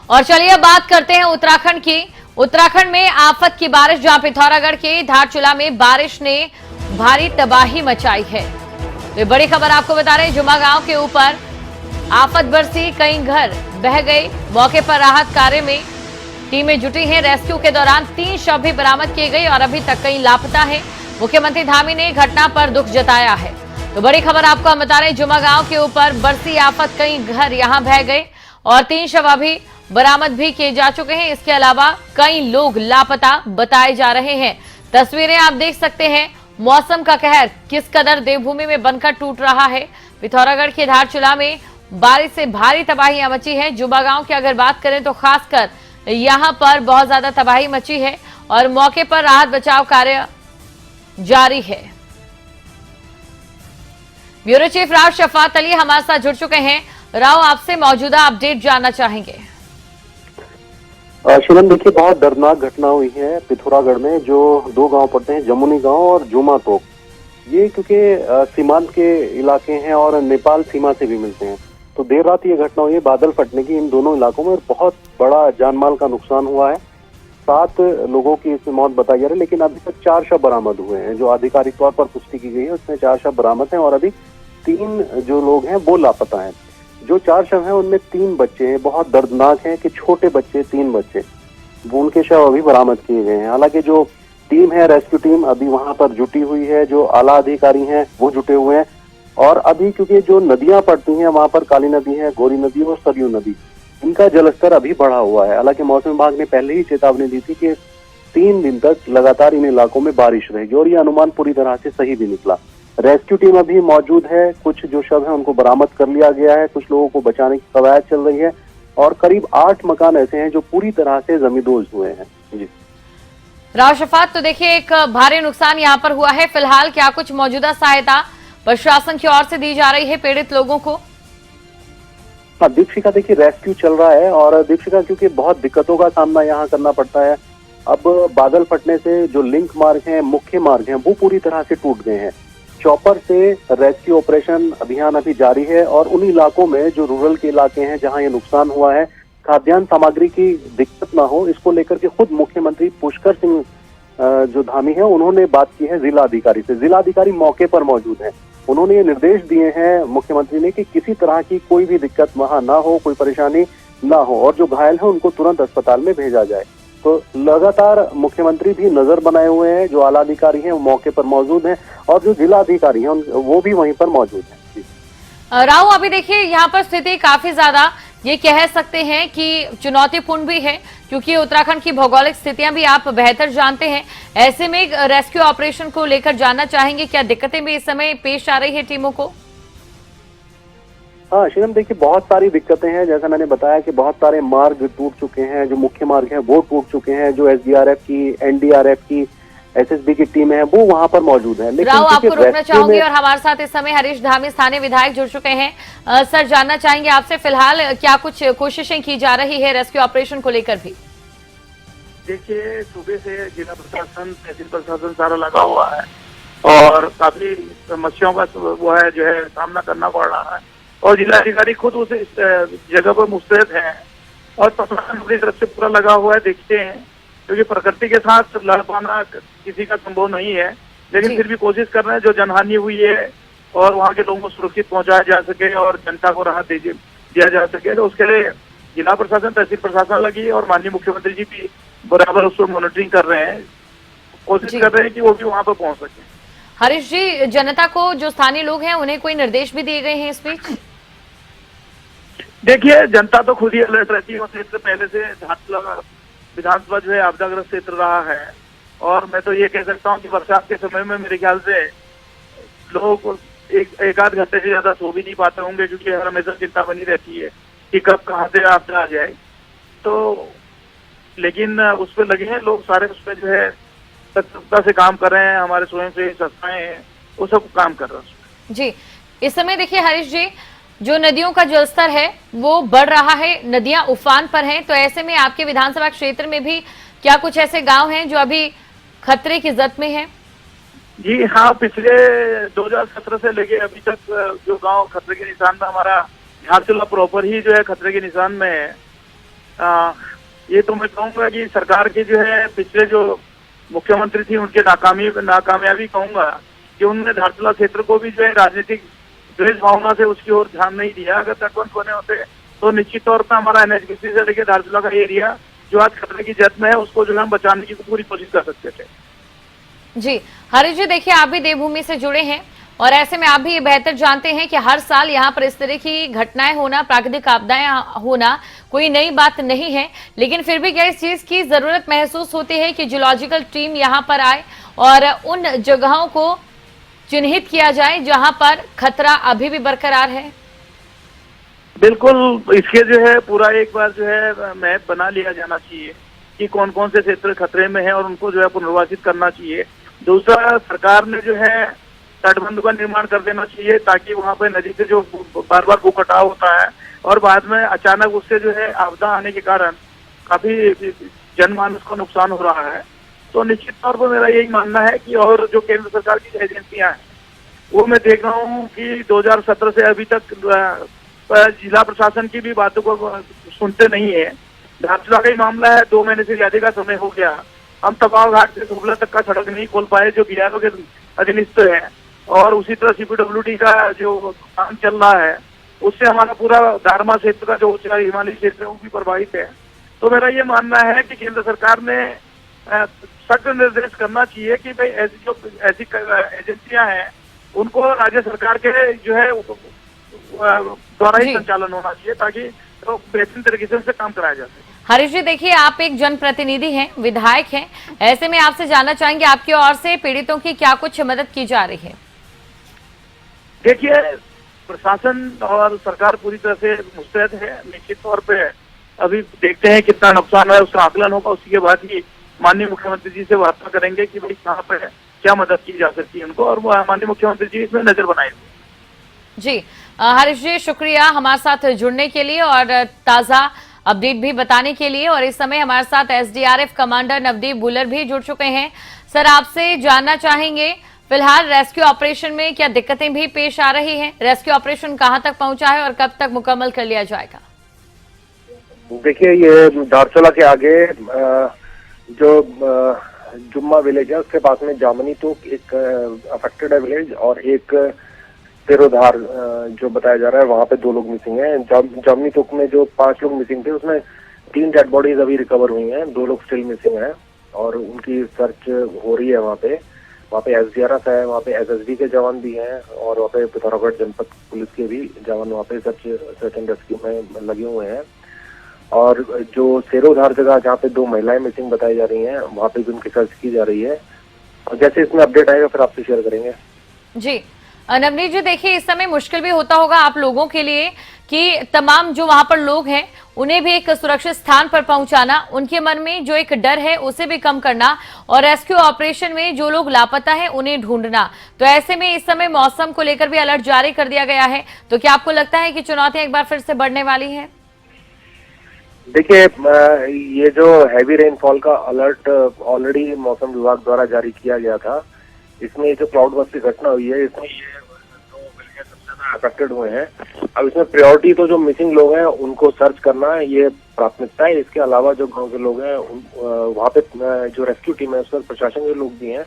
और चलिए अब बात करते हैं उत्तराखंड की। उत्तराखंड में आफत की बारिश, जहां पिथौरागढ़ के धारचूला में बारिश ने भारी तबाही मचाई है। ये बड़ी खबर आपको बता रहे हैं, जुमा गांव के ऊपर आफत बरसी, कई घर बह गए। मौके पर राहत कार्य में टीमें जुटी हैं। रेस्क्यू के दौरान 3 शव भी बरामद किए गए और अभी तक कई लापता है। मुख्यमंत्री धामी ने घटना पर दुख जताया है। तो बड़ी खबर आपको हम बता रहे हैं, जुमा गांव के ऊपर बरसी आफत, कई घर यहां बह गए और 3 शव अभी बरामद भी किए जा चुके हैं। इसके अलावा कई लोग लापता बताए जा रहे हैं। तस्वीरें आप देख सकते हैं, मौसम का कहर किस कदर देवभूमि में बनकर टूट रहा है। पिथौरागढ़ के धारचूला में बारिश से भारी तबाही मची है। जुमा गांव की अगर बात करें तो खासकर यहां पर बहुत ज्यादा तबाही मची है और मौके पर राहत बचाव कार्य जारी है। ब्यूरो चीफ राव शफात अली हमारे साथ जुड़ चुके हैं। राव, आपसे मौजूदा अपडेट जानना चाहेंगे। शिवम, देखिए, बहुत दर्दनाक घटना हुई है पिथौरागढ़ में। जो 2 गांव पड़ते हैं, जमुनी गांव और जुमा तोक, ये क्योंकि सीमांत के इलाके हैं और नेपाल सीमा से भी मिलते हैं, तो देर रात ये घटना हुई है बादल फटने की इन दोनों इलाकों में। बहुत बड़ा जानमाल का नुकसान हुआ है। 7 लोगों की इसमें मौत बताई जा रही है, लेकिन अभी तक 4 शव बरामद हुए हैं। जो आधिकारिक तौर पर पुष्टि की गई है उसमें 4 शव बरामद हैं और अभी 3 जो लोग हैं वो लापता हैं। जो 4 शव हैं उनमें 3 बच्चे हैं। बहुत दर्दनाक है कि छोटे बच्चे, 3 बच्चे, वो उनके शव अभी बरामद किए गए हैं। हालांकि जो टीम है, रेस्क्यू टीम, अभी वहां पर जुटी हुई है। जो आला अधिकारी हैं वो जुटे हुए हैं और अभी क्योंकि जो नदियां पड़ती हैं वहां पर, काली नदी है, गौरी नदी और सरयू नदी, इनका जलस्तर अभी बढ़ा हुआ है। हालांकि मौसम विभाग ने पहले ही चेतावनी दी थी कि 3 दिन तक लगातार इन इलाकों में बारिश रहेगी और ये अनुमान पूरी तरह से सही भी निकला। रेस्क्यू टीम अभी मौजूद है। कुछ जो शव है उनको बरामद कर लिया गया है। कुछ लोगों को बचाने की कवायद चल रही है और करीब 8 मकान ऐसे हैं जो पूरी तरह से जमींदोज हुए हैं। जी राव शफात, तो देखिए एक भारी नुकसान यहाँ पर हुआ है। फिलहाल क्या कुछ मौजूदा सहायता प्रशासन की ओर से दी जा रही है पीड़ित लोगों को? हाँ दीक्षिका, देखिए, रेस्क्यू चल रहा है और दीक्षिका, क्योंकि बहुत दिक्कतों का सामना यहाँ करना पड़ता है। अब बादल फटने से जो लिंक मार्ग हैं, मुख्य मार्ग हैं, वो पूरी तरह से टूट गए हैं। चॉपर से रेस्क्यू ऑपरेशन अभियान अभी जारी है और उन इलाकों में जो रूरल के इलाके हैं जहां ये नुकसान हुआ है, खाद्यान्न सामग्री की दिक्कत ना हो, इसको लेकर के खुद मुख्यमंत्री पुष्कर सिंह जो धामी है उन्होंने बात की है जिला अधिकारी से। जिला अधिकारी मौके पर मौजूद हैं। उन्होंने ये निर्देश दिए हैं मुख्यमंत्री ने कि किसी तरह की कोई भी दिक्कत वहां ना हो, कोई परेशानी ना हो और जो घायल है उनको तुरंत अस्पताल में भेजा जाए। तो लगातार मुख्यमंत्री भी नजर बनाए हुए हैं। जो आला अधिकारी हैं वो मौके पर मौजूद हैं और जो जिला अधिकारी हैं वो भी वहीं पर मौजूद हैं। राव, अभी देखिए यहाँ पर स्थिति काफी ज्यादा, ये कह सकते हैं कि चुनौतीपूर्ण भी है, क्योंकि उत्तराखंड की भौगोलिक स्थितियां भी आप बेहतर जानते हैं। ऐसे में रेस्क्यू ऑपरेशन को लेकर जानना चाहेंगे, क्या दिक्कतें भी इस समय पेश आ रही है टीमों को? हाँ शिवम, देखिए, बहुत सारी दिक्कतें हैं। जैसा मैंने बताया कि बहुत सारे मार्ग टूट चुके हैं। जो मुख्य मार्ग हैं वो टूट चुके हैं। जो SDRF की, NDRF की, SSB की टीमें हैं वो वहां पर मौजूद है। लेकिन राव, आपको रोकना चाहूंगी और हमारे साथ इस समय हरीश धामी, स्थानीय विधायक, जुड़ चुके हैं। सर, जानना चाहेंगे आपसे फिलहाल क्या कुछ कोशिशें की जा रही है रेस्क्यू ऑपरेशन को लेकर भी? देखिए, सुबह से जिला प्रशासन, तहसील प्रशासन सारा लगा हुआ है और काफी समस्याओं का वो है जो है सामना करना पड़ रहा है और जिला अधिकारी खुद उस जगह पर मुस्तैद है और प्रशासन अपनी तरफ से पूरा लगा हुआ है। देखते हैं, क्योंकि प्रकृति के साथ लड़ पाना किसी का संभव नहीं है, लेकिन फिर भी कोशिश कर रहे हैं जो जनहानि हुई है और वहाँ के लोगों को सुरक्षित पहुंचाया जा सके और जनता को राहत दिया जा सके। तो उसके लिए जिला प्रशासन, तहसील प्रशासन लगी और माननीय मुख्यमंत्री जी भी बराबर उस पर मॉनिटरिंग कर रहे हैं, कोशिश कर रहे हैं कि वो भी वहाँ पर पहुँच सके। हरीश जी, जनता को, जो स्थानीय लोग हैं, उन्हें कोई निर्देश भी दिए गए हैं इस बीच? देखिए, जनता तो खुद ही अलर्ट रहती है और इससे पहले से धारचूला विधानसभा जो है आपदाग्रस्त क्षेत्र रहा है और मैं तो ये कह सकता हूँ कि बरसात के समय में मेरे ख्याल से लोग एक आध घंटे से ज्यादा सो भी नहीं पाते होंगे, क्योंकि हर हमेशा चिंता बनी रहती है कि कब कहाँ से आपदा आ जाए। तो लेकिन उस पर लगे हैं लोग सारे, उस पर जो है तत्परता से काम कर रहे हैं। हमारे स्वयं से संस्थाएं हैं वो सब काम कर रहे हैं। जी, इस समय देखिए हरीश जी, जो नदियों का जलस्तर है वो बढ़ रहा है, नदियां उफान पर हैं, तो ऐसे में आपके विधानसभा क्षेत्र में भी क्या कुछ ऐसे गांव हैं जो अभी खतरे की जद में हैं? जी हाँ, पिछले 2017 से लेके अभी तक जो गांव खतरे के निशान में, हमारा धारचूला प्रॉपर ही जो है खतरे के निशान में है ये तो मैं कहूंगा कि सरकार के जो है पिछले जो मुख्यमंत्री थी उनके नाकामयाबी कहूंगा कि उन्होंने धारचूला क्षेत्र को भी जो है राजनीतिक द्वेष भावना से उसकी ओर ध्यान नहीं दिया। अगर तटबंध बने होते तो निश्चित तौर पर हमारा NH-50 से लेकर धारचूला का एरिया जो आज खतरे की जद में है उसको जो है हम बचाने की पूरी कोशिश कर सकते थे। जी हरीश जी, देखिए आप भी देवभूमि से जुड़े हैं और ऐसे में आप भी ये बेहतर जानते हैं कि हर साल यहाँ पर इस तरह की घटनाएं होना, प्राकृतिक आपदाएं होना कोई नई बात नहीं है, लेकिन फिर भी क्या इस चीज की जरूरत महसूस होती है कि जियोलॉजिकल टीम यहाँ पर आए और उन जगहों को चिन्हित किया जाए जहां पर खतरा अभी भी बरकरार है? बिल्कुल, इसके जो है पूरा एक बार जो है मैप बना लिया जाना चाहिए कि कौन कौन से क्षेत्र खतरे में है और उनको जो है पुनर्वासित करना चाहिए। दूसरा, सरकार ने जो है तटबंध का निर्माण कर देना चाहिए ताकि वहां पे नदी से जो बार बार भू कटाव होता है और बाद में अचानक उससे जो है आपदा आने के कारण काफी जनमानस को नुकसान हो रहा है। तो निश्चित तौर पर मेरा यही मानना है कि और जो केंद्र सरकार की एजेंसियां हैं वो मैं देख रहा हूँ कि 2017 से अभी तक जिला प्रशासन की भी बातों को सुनते नहीं है। धारचूला का ही मामला है, 2 महीने से ज्यादा का समय हो गया, हम तपाव घाट से धुबला तक का सड़क नहीं खोल पाए जो BRO के अधीनस्थ है, और उसी तरह CPWD का जो काम चल रहा है उससे हमारा पूरा धारमा क्षेत्र का जो उच्च हिमालय क्षेत्र है वो भी प्रभावित है। तो मेरा ये मानना है कि केंद्र सरकार ने सख्त निर्देश करना चाहिए कि भाई ऐसी एजेंसियां हैं उनको राज्य सरकार के जो है द्वारा ही संचालन होना चाहिए ताकि तो बेहतरीन तरीके से काम कराया जा सके। हरीश जी, देखिए आप एक जनप्रतिनिधि हैं, विधायक हैं, ऐसे में आपसे जानना चाहेंगे आपकी ओर से पीड़ितों की क्या कुछ मदद की जा रही है? देखिए, प्रशासन और सरकार पूरी तरह से मुस्तैद है। निश्चित तौर पे अभी देखते हैं कितना नुकसान है, उसका आकलन होगा, उसी के बाद ही माननीय मुख्यमंत्री जी से वार्ता करेंगे कि भाई कहाँ पे क्या मदद की जा सकती है उनको, और माननीय मुख्यमंत्री जी इसमें नजर बनाएंगे। जी हरीश जी, शुक्रिया हमारे साथ जुड़ने के लिए और ताजा अपडेट भी बताने के लिए। और इस समय हमारे साथ SDRF कमांडर नवदीप बुलर भी जुड़ चुके हैं। सर, आपसे जानना चाहेंगे फिलहाल रेस्क्यू ऑपरेशन में क्या दिक्कतें भी पेश आ रही हैं? रेस्क्यू ऑपरेशन कहां तक पहुंचा है और कब तक मुकम्मल कर लिया जाएगा? देखिए, ये धारचूला के आगे जो जुम्मा विलेज है उसके पास में जामनी तोक एक अफेक्टेड है विलेज, और एक तिरोधार जो बताया जा रहा है वहां पे 2 लोग मिसिंग हैं। जामनी तोक में जो 5 लोग मिसिंग थे उसमें 3 डेड बॉडीज अभी रिकवर हुई हैं, 2 लोग स्टिल मिसिंग हैं और उनकी सर्च हो रही है। वहाँ पे SDRF है, वहाँ पे SSB के जवान भी हैं और वहाँ पे पिथौरागढ़ जनपद पुलिस के भी जवान वहाँ पे सर्च एंड रेस्क्यू में लगे हुए हैं। और जो सेरोधार जगह जहाँ पे 2 महिलाएं मिसिंग बताई जा रही हैं वहाँ पे भी उनकी सर्च की जा रही है, और जैसे इसमें अपडेट आएगा फिर आपसे शेयर करेंगे। जी नवनीत जी, देखिए इस समय मुश्किल भी होता होगा आप लोगों के लिए कि तमाम जो वहां पर लोग हैं उन्हें भी एक सुरक्षित स्थान पर पहुंचाना, उनके मन में जो एक डर है उसे भी कम करना, और रेस्क्यू ऑपरेशन में जो लोग लापता हैं उन्हें ढूंढना। तो ऐसे में इस समय मौसम को लेकर भी अलर्ट जारी कर दिया गया है, तो क्या आपको लगता है कि चुनौतियां एक बार फिर से बढ़ने वाली है? देखिए, ये जो हैवी रेनफॉल का अलर्ट ऑलरेडी मौसम विभाग द्वारा जारी किया गया था, इसमें जो क्लाउड बस्ट की घटना हुई है इसमें ये 2 विलेज सबसे ज्यादा अफेक्टेड हुए हैं। अब इसमें प्रायोरिटी तो जो मिसिंग लोग हैं उनको सर्च करना है, ये प्राथमिकता है। इसके अलावा जो गांव के लोग हैं वहाँ पे जो रेस्क्यू टीम है उसमें प्रशासन के लोग भी हैं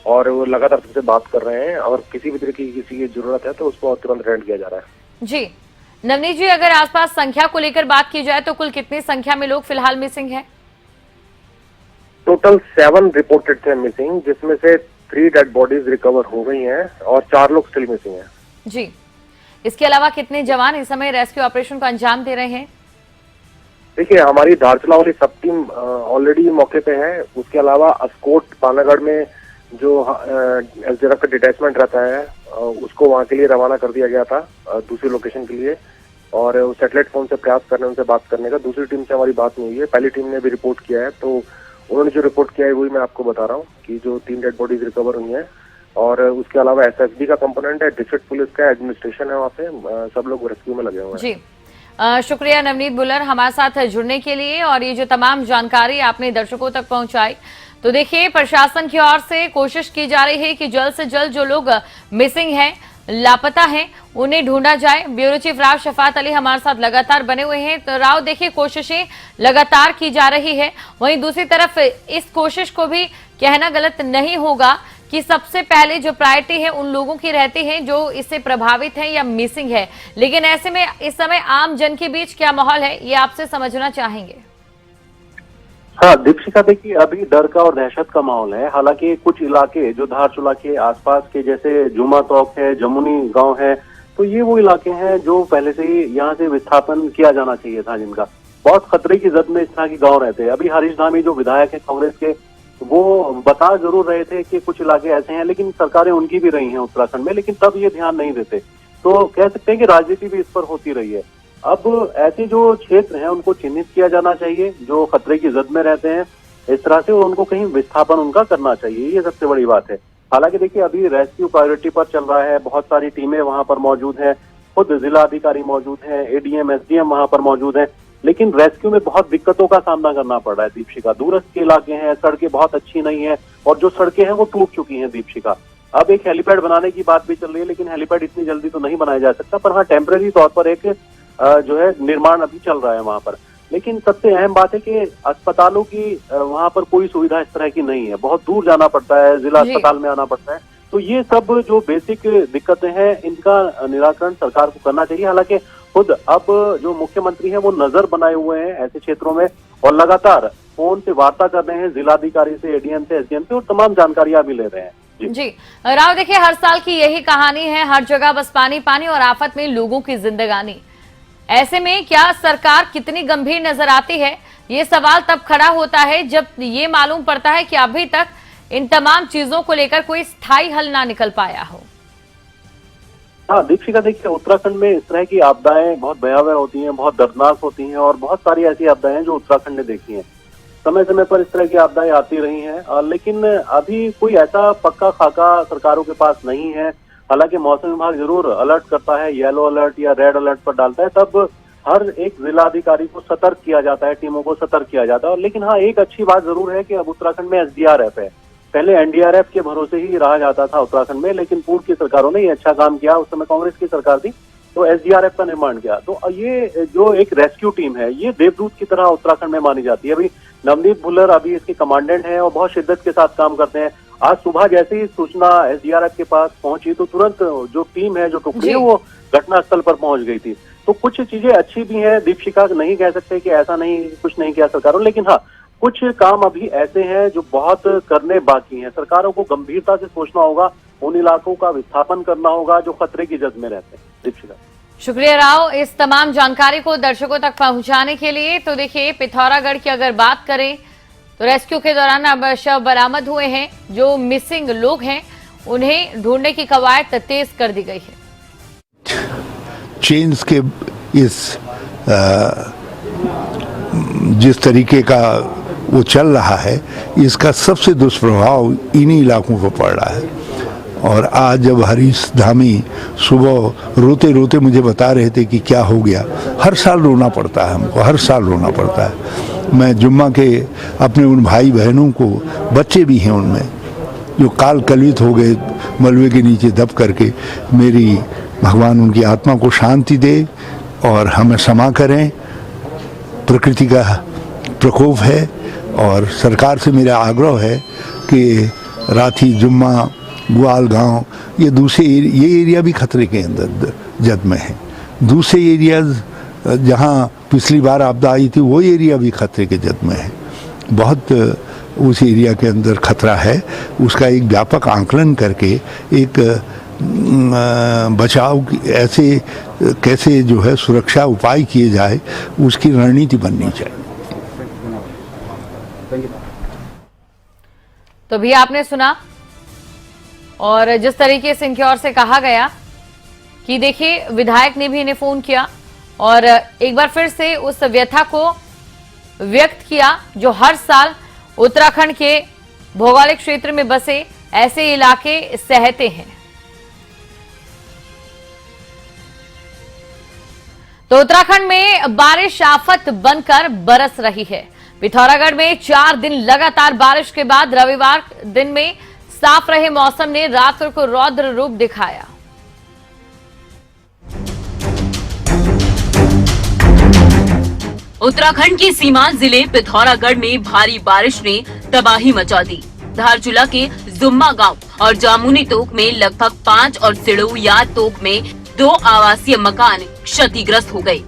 और वो लगातार सबसे बात कर रहे हैं, और किसी भी तरह की किसी की जरूरत है तो उसको तुरंत रेंड किया जा रहा है। जी नवनीत जी, अगर आसपास संख्या को लेकर बात की जाए तो कुल कितनी संख्या में लोग फिलहाल मिसिंग है? टोटल 7 रिपोर्टेड थे मिसिंग, जिसमें से 3 डेड बॉडीज रिकवर हो गई हैं और 4 लोग स्टिल मिसिंग हैं। जी, इसके अलावा कितने जवान इस समय रेस्क्यू ऑपरेशन को अंजाम दे रहे हैं? देखिए, हमारी धारचूला वाली सब टीम ऑलरेडी मौके पे है। उसके अलावा अस्कोट पानागढ़ में जो SDRF का डिटैचमेंट रहता है उसको वहाँ के लिए रवाना कर दिया गया था दूसरी लोकेशन के लिए, और सैटेलाइट फोन से प्रयास करने उनसे बात करने का। दूसरी टीम से हमारी बात नहीं हुई है, पहली टीम ने भी रिपोर्ट किया है, तो उन्होंने जो रिपोर्ट किया है वही मैं आपको बता रहा हूँ कि जो 3 डेड बॉडीज रिकवर हुई हैं, और उसके अलावा SSB का कंपोनेंट है, डिस्ट्रिक्ट पुलिस का एडमिनिस्ट्रेशन है, वहाँ पे सब लोग रेस्क्यू में लगे हुए हैं। जी शुक्रिया नवनीत बुलर हमारे साथ जुड़ने के लिए, और ये जो तमाम जानकारी आपने दर्शकों तक पहुंचाई। तो देखिए, प्रशासन की ओर से कोशिश की जा रही है कि जल्द से जल्द जो लोग मिसिंग हैं लापता हैं उन्हें ढूंढा जाए। ब्यूरो चीफ राव शफात अली हमारे साथ लगातार बने हुए हैं। तो राव, देखिए कोशिशें लगातार की जा रही है, वहीं दूसरी तरफ इस कोशिश को भी कहना गलत नहीं होगा कि सबसे पहले जो प्रायोरिटी है उन लोगों की रहती है जो इससे प्रभावित हैं या मिसिंग है। लेकिन ऐसे में इस समय आम जन के बीच क्या माहौल है, ये आपसे समझना चाहेंगे। हाँ दीपशिका, देखिए अभी डर का और दहशत का माहौल है। हालांकि कुछ इलाके जो धारचूला के आसपास के, जैसे जुमा तोक है, जमुनी गांव है, तो ये वो इलाके हैं जो पहले से ही यहाँ से विस्थापन किया जाना चाहिए था, जिनका बहुत खतरे की जद में इस तरह के गांव रहते हैं। अभी हरीश धामी जो विधायक है कांग्रेस के, वो बता जरूर रहे थे कि कुछ इलाके ऐसे हैं, लेकिन सरकारें उनकी भी रही हैं उत्तराखंड में, लेकिन तब ये ध्यान नहीं देते। तो कह सकते हैं कि राजनीति भी इस पर होती रही है। अब ऐसे जो क्षेत्र हैं उनको चिन्हित किया जाना चाहिए जो खतरे की जद में रहते हैं इस तरह से, उनको कहीं विस्थापन उनका करना चाहिए, ये सबसे बड़ी बात है। हालांकि देखिए अभी रेस्क्यू प्रायोरिटी पर चल रहा है, बहुत सारी टीमें वहां पर मौजूद हैं, खुद जिला अधिकारी मौजूद हैं, एडीएम एसडीएम वहां पर मौजूद हैं, लेकिन रेस्क्यू में बहुत दिक्कतों का सामना करना पड़ रहा है दीपशिका। दूरस्थ के इलाके हैं, सड़कें बहुत अच्छी नहीं है, और जो सड़कें हैं वो टूट चुकी हैं दीपशिका। अब एक हेलीपैड बनाने की बात भी चल रही है, लेकिन हेलीपैड इतनी जल्दी तो नहीं बनाया जा सकता, पर हाँ टेम्परेरी तौर पर एक जो है निर्माण अभी चल रहा है वहां पर। लेकिन सबसे अहम बात है कि अस्पतालों की वहां पर कोई सुविधा इस तरह की नहीं है, बहुत दूर जाना पड़ता है, जिला अस्पताल में आना पड़ता है। तो ये सब जो बेसिक दिक्कतें हैं इनका निराकरण सरकार को करना चाहिए। हालांकि खुद अब जो मुख्यमंत्री हैं वो नजर बनाए हुए हैं ऐसे क्षेत्रों में, और लगातार फोन से वार्ता कर रहे हैं जिलाधिकारी से, एडीएम से, एसडीएम से, और तमाम जानकारियां भी ले रहे हैं। जी राव, देखिए हर साल की यही कहानी है, हर जगह बस पानी पानी और आफत में लोगों की जिंदगानी। ऐसे में क्या सरकार कितनी गंभीर नजर आती है, ये सवाल तब खड़ा होता है जब ये मालूम पड़ता है कि अभी तक इन तमाम चीजों को लेकर कोई स्थायी हल ना निकल पाया हो। हाँ दीपशिका, देखिए उत्तराखंड में इस तरह की आपदाएं बहुत भयावह होती हैं, बहुत दर्दनाक होती हैं, और बहुत सारी ऐसी आपदाएं हैं जो उत्तराखंड ने देखी हैं। समय समय पर इस तरह की आपदाएं आती रही हैं, लेकिन अभी कोई ऐसा पक्का खाका सरकारों के पास नहीं है। हालांकि मौसम विभाग जरूर अलर्ट करता है, येलो अलर्ट या रेड अलर्ट पर डालता है, तब हर एक जिलाधिकारी को सतर्क किया जाता है, टीमों को सतर्क किया जाता है। लेकिन हाँ, एक अच्छी बात जरूर है कि अब उत्तराखंड में एसडीआरएफ है। पहले एनडीआरएफ के भरोसे ही रहा जाता था उत्तराखंड में, लेकिन पूर्व की सरकारों ने ये अच्छा काम किया, उस समय कांग्रेस की सरकार थी, तो एसडीआरएफ का निर्माण किया। तो ये जो एक रेस्क्यू टीम है, ये देवदूत की तरह उत्तराखंड में मानी जाती है। अभी नवनीत भुल्लर अभी इसके कमांडेंट हैं और बहुत शिद्दत के साथ काम करते हैं। आज सुबह जैसे ही सूचना एसडीआरएफ के पास पहुंची तो तुरंत जो टीम है, जो टुकड़ी है, वो घटनास्थल पर पहुंच गई थी। तो कुछ चीजें अच्छी भी हैं दीपशिका, नहीं कह सकते कि ऐसा नहीं, कुछ नहीं किया सरकारों, लेकिन हाँ कुछ काम अभी ऐसे हैं जो बहुत करने बाकी हैं। सरकारों को गंभीरता से सोचना होगा, उन इलाकों का विस्थापन करना होगा जो खतरे की जद में रहते हैं। दीपशिका, शुक्रिया राव इस तमाम जानकारी को दर्शकों तक पहुंचाने के लिए। तो देखिए पिथौरागढ़ की अगर बात करें तो रेस्क्यू के दौरान अब शव बरामद हुए हैं। जो मिसिंग लोग हैं उन्हें ढूंढने की कवायद तेज कर दी गई है। चेन्स के इस जिस तरीके का वो चल रहा है, इसका सबसे दुष्प्रभाव इन्हीं इलाकों को पड़ रहा है। और आज जब हरीश धामी सुबह रोते रोते मुझे बता रहे थे कि क्या हो गया, हर साल रोना पड़ता है हमको, हर साल रोना पड़ता है। मैं जुम्मा के अपने उन भाई बहनों को, बच्चे भी हैं उनमें, जो काल कलवित हो गए मलबे के नीचे दब करके, मेरी भगवान उनकी आत्मा को शांति दे और हमें क्षमा करें। प्रकृति का प्रकोप है और सरकार से मेरा आग्रह है कि राठी, जुम्मा, ग्वाल गांव, ये दूसरे ये एरिया भी खतरे के अंदर जद में है। दूसरे एरियाज जहां पिछली बार आपदा आई थी वो एरिया भी खतरे के जद में है। बहुत उस एरिया के अंदर खतरा है, उसका एक व्यापक आंकलन करके एक बचाव ऐसे कैसे जो है सुरक्षा उपाय किए जाए, उसकी रणनीति बननी चाहिए। तो भी आपने सुना, और जिस तरीके से इनकी ओर से कहा गया कि देखिए विधायक ने भी इन्हें फोन किया और एक बार फिर से उस व्यथा को व्यक्त किया जो हर साल उत्तराखंड के भौगोलिक क्षेत्र में बसे ऐसे इलाके सहते हैं। तो उत्तराखंड में बारिश आफत बनकर बरस रही है। पिथौरागढ़ में 4 दिन लगातार बारिश के बाद रविवार दिन में साफ रहे मौसम ने रात को रौद्र रूप दिखाया। उत्तराखंड के सीमांत जिले पिथौरागढ़ में भारी बारिश ने तबाही मचा दी। धारचूला के जुम्मा गांव और जामुनी तोक में लगभग 5 और सिड़ोया तोक में 2 आवासीय मकान क्षतिग्रस्त हो गए।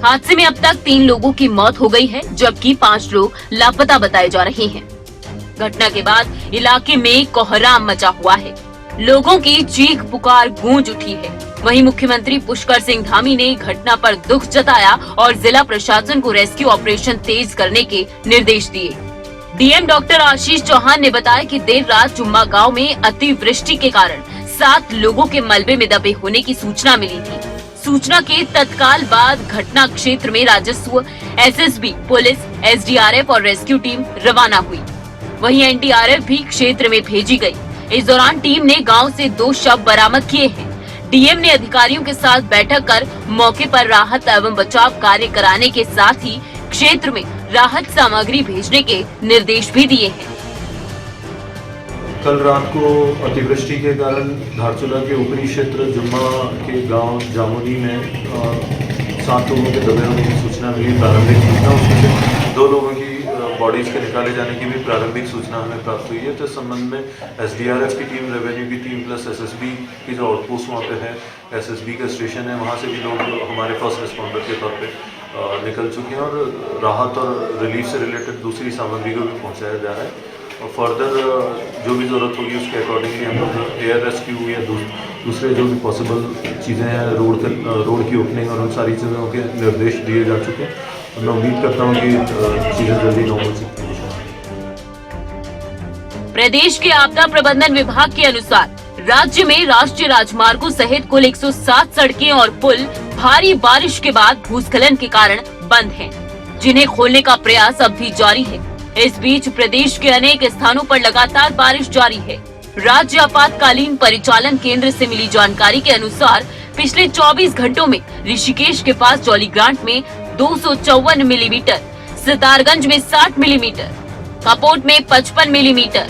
हादसे में अब तक 3 लोगों की मौत हो गई है, जबकि 5 लोग लापता बताए जा रहे हैं। घटना के बाद इलाके में कोहराम मचा हुआ है। लोगों की चीख पुकार गूंज उठी है। वहीं मुख्यमंत्री पुष्कर सिंह धामी ने घटना पर दुख जताया और जिला प्रशासन को रेस्क्यू ऑपरेशन तेज करने के निर्देश दिए। डीएम डॉक्टर आशीष चौहान ने बताया कि देर रात जुम्मा गांव में अतिवृष्टि के कारण 7 लोगों के मलबे में दबे होने की सूचना मिली थी। सूचना के तत्काल बाद घटना क्षेत्र में राजस्व, एसएसबी, पुलिस, एसडीआरएफ और रेस्क्यू टीम रवाना हुई। वहीं एनडीआरएफ भी क्षेत्र में भेजी गई। इस दौरान टीम ने गांव से 2 शव बरामद किए हैं। डीएम ने अधिकारियों के साथ बैठक कर मौके पर राहत एवं बचाव कार्य कराने के साथ ही क्षेत्र में राहत सामग्री भेजने के निर्देश भी दिए हैं। कल रात को अतिवृष्टि के कारण धारचूला के ऊपरी क्षेत्र जुम्मा के गांव जामुनी में 7 लोगों के दबे होने की सूचना मिली। प्रारंभिक सूचना, उसमें से 2 लोगों की बॉडीज के निकाले जाने की भी प्रारंभिक सूचना हमें प्राप्त हुई है। तो इस संबंध में एसडीआरएफ की टीम, रेवेन्यू की टीम प्लस एसएसबी की जो आउटपोस्ट वहाँ पे है, एसएसबी का स्टेशन है, वहाँ से भी लोग हमारे फर्स्ट रिस्पॉन्डर के तौर पे निकल चुके हैं और राहत और रिलीफ से रिलेटेड दूसरी सामग्री को भी पहुँचाया जा रहा है। और फर्दर जो भी ज़रूरत होगी उसके अकॉर्डिंगली हम लोग एयर रेस्क्यू या दूसरे जो भी पॉसिबल चीज़ें हैं, रोड की ओपनिंग और उन सारी चीज़ों के निर्देश दिए जा चुके हैं। और मैं उम्मीद करता हूँ कि चीज़ें जल्दी नॉर्मल से। प्रदेश के आपदा प्रबंधन विभाग के अनुसार राज्य में राष्ट्रीय राजमार्गों सहित कुल 107 सड़कें और पुल भारी बारिश के बाद भूस्खलन के कारण बंद हैं, जिन्हें खोलने का प्रयास अब भी जारी है। इस बीच प्रदेश के अनेक स्थानों पर लगातार बारिश जारी है। राज्य आपातकालीन परिचालन केंद्र से मिली जानकारी के अनुसार पिछले 24 घंटों में ऋषिकेश के पास जौलीग्रांट में 254 मिलीमीटर, सितारगंज में 60 मिलीमीटर, कपोट में 55 मिलीमीटर,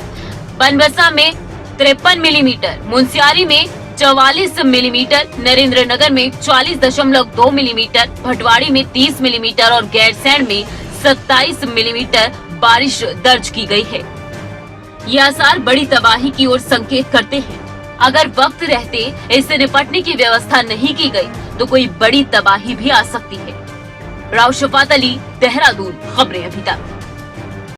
बनबसा में 53 मिलीमीटर, मुंसियारी में 44 मिलीमीटर, नरेंद्र नगर में 40.2 मिलीमीटर, भटवाड़ी में 30 मिलीमीटर और गैरसैंण में 27 मिलीमीटर बारिश दर्ज की गई है। ये आसार बड़ी तबाही की ओर संकेत करते हैं। अगर वक्त रहते इससे निपटने की व्यवस्था नहीं की गई तो कोई बड़ी तबाही भी आ सकती है। राव शफात अली, देहरादून, खबरें अभी तक।